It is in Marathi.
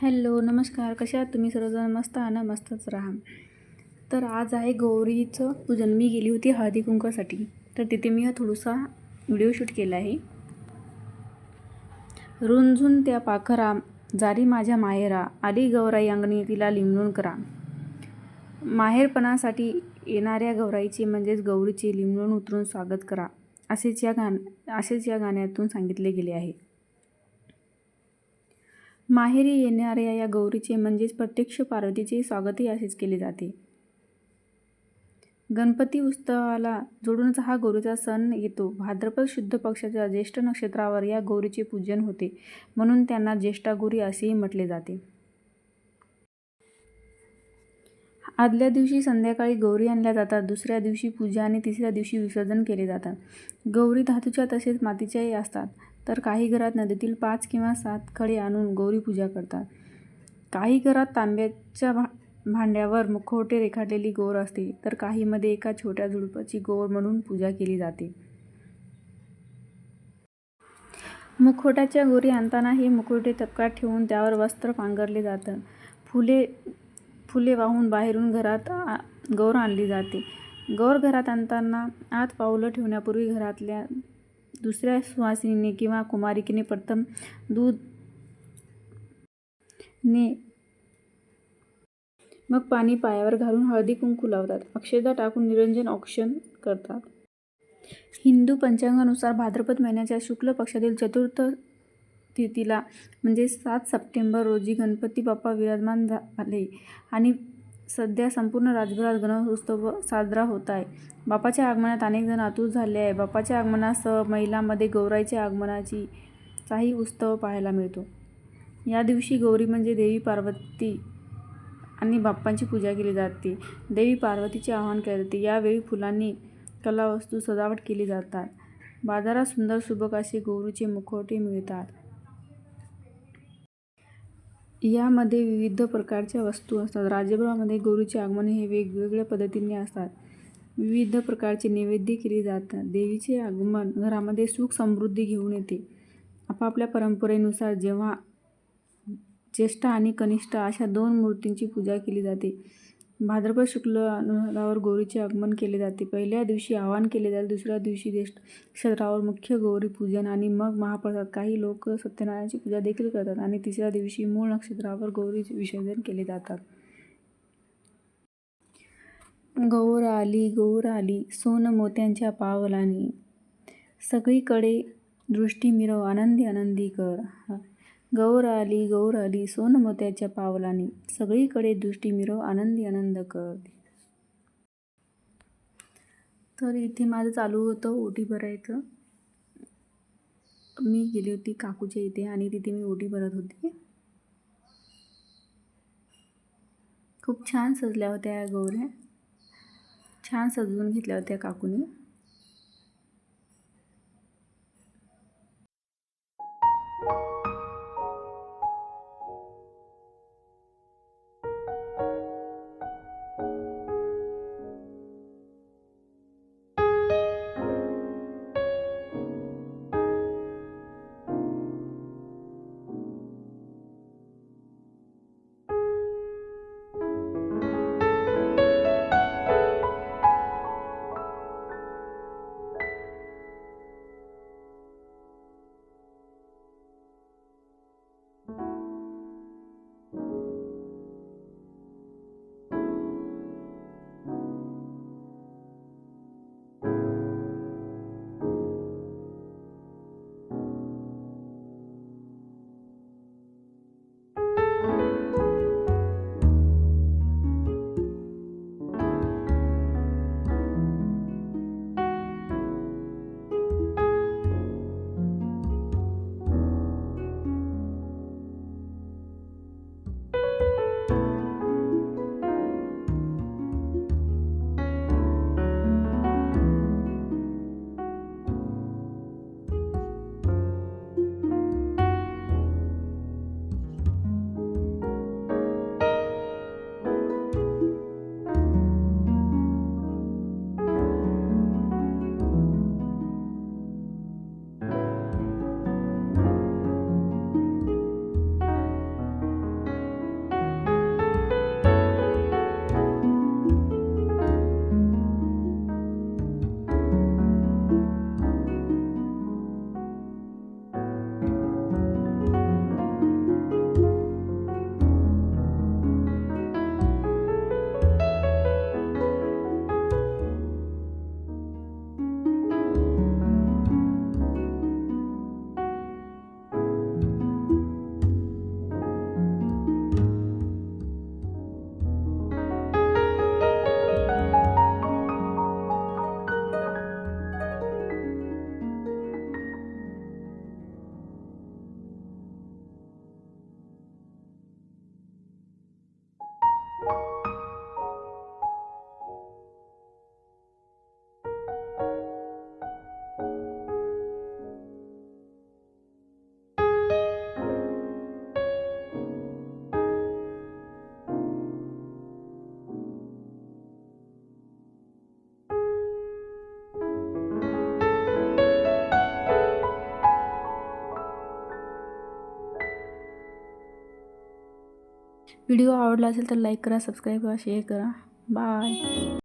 हॅलो, नमस्कार. कशा आहात तुम्ही सर्वजण? मस्त आहात ना? मस्तच राहा. तर आज आहे गौरीचं पूजन. मी गेली होती हळदी-कुंकवासाठी. तर तिथे मी हा थोडासा व्हिडिओ शूट केला आहे. रुंझुन त्या पाखरा, जारी माझ्या माहेरा, आली गौराई अंगणी तिला लिंबून करा. माहेरपणासाठी येणाऱ्या गौराईचे म्हणजेच गौरीचे लिंबून उतरून स्वागत करा, असेच या गाण्यातून सांगितले गेले आहे. माहेरी येणाऱ्या या गौरीचे म्हणजेच प्रत्यक्ष पार्वतीचे स्वागतही असेच केले जाते. गणपती उत्सवाला जोडूनच हा गौरीचा सण येतो. भाद्रपद शुद्ध पक्षाच्या ज्येष्ठ नक्षत्रावर या गौरीचे पूजन होते, म्हणून त्यांना ज्येष्ठागौरी असेही म्हटले जाते. आदल्या दिवशी संध्याकाळी गौरी आणल्या जातात. दुसऱ्या दिवशी पूजा आणि तिसऱ्या दिवशी विसर्जन केले जातात. गौरी धातूच्या तसेच मातीच्याही असतात. तर काही घरात नदीतील 5 किंवा 7 खडे आणून गौरी पूजा करतात. काही घरात तांब्याच्या भांड्यावर मुखवटे रेखाटलेली गौर असते, तर काहीमध्ये एका छोट्या झुडपाची गौर म्हणून पूजा केली जाते. मुखवट्याच्या गौरी आणताना हे मुखवटे तपकात ठेवून त्यावर वस्त्र पांघरले जातं. फुले वाहून बाहेरून घरात गौर आणली जाते. गौर घरात आणताना आत पाऊलं ठेवण्यापूर्वी घरातल्या दुसऱ्या सुवासिनीने किंवा कुमारिकेने प्रथम दूध ने मग पाणी पायावर घालून हळदी कुंकू लावतात. अक्षता टाकून निरंजन औक्षण करतात. हिंदू पंचांगानुसार भाद्रपद महिन्याच्या शुक्ल पक्षातील चतुर्थ तिथीला म्हणजे 7 सप्टेंबर रोजी गणपती बाप्पा विराजमान झाले आणि सध्या संपूर्ण राज्यभरात गणेशोत्सव साजरा होत आहे. बाप्पाच्या आगमनात अनेक जण आतुर झाले आहे. बाप्पाच्या आगमनासह महिलांमध्ये गौराईच्या आगमनाचाही उत्सव पाहायला मिळतो. या दिवशी गौरी म्हणजे देवी पार्वती आणि बाप्पांची पूजा केली जाते. देवी पार्वतीचे आवाहन केले जाते. यावेळी फुलांनी कलावस्तू सजावट केली जातात. बाजारात सुंदर सुबक असे गौरीचे मुखवटे मिळतात. यामध्ये विविध प्रकारच्या वस्तू असतात. राज्यभरामध्ये गौरीचे आगमन हे वेगवेगळ्या पद्धतीने असतात. विविध प्रकारचे नैवेद्य केले जातात. देवीचे आगमन घरामध्ये सुख समृद्धी घेऊन येते. आपापल्या परंपरेनुसार जेव्हा ज्येष्ठ आणि कनिष्ठ अशा 2 मूर्तींची पूजा केली जाते. भाद्रपद शुक्ल अनुराधावर गौरीचे आगमन केले जाते. पहिल्या दिवशी आवाहन केले जाते. दुसऱ्या दिवशी ज्येष्ठ नक्षत्रावर मुख्य गौरी पूजन आणि मग महाप्रसाद. काही लोक सत्यनारायणाची पूजा देखील करतात आणि तिसऱ्या दिवशी मूळ नक्षत्रावर गौरी विसर्जन केले जातात. गौर आली सोन मोत्यांच्या पावलानी, सगळीकडे दृष्टी मिरव आनंदी आनंदी कर. गौर आली सोन मोत्याच्या पावलानी, सगळीकडे दृष्टी मिरव आनंदी आनंद कर. तर इथे माझं चालू होतं ओटी भरायचं. मी गेली होती काकूच्या इथे आणि तिथे मी ओटी भरत होती. खूप छान सजल्या होत्या या गौऱ्या. छान सजवून घेतल्या होत्या काकूने. व्हिडिओ आवडला असेल तर लाईक करा, सबस्क्राईब करा, शेअर करा. बाय.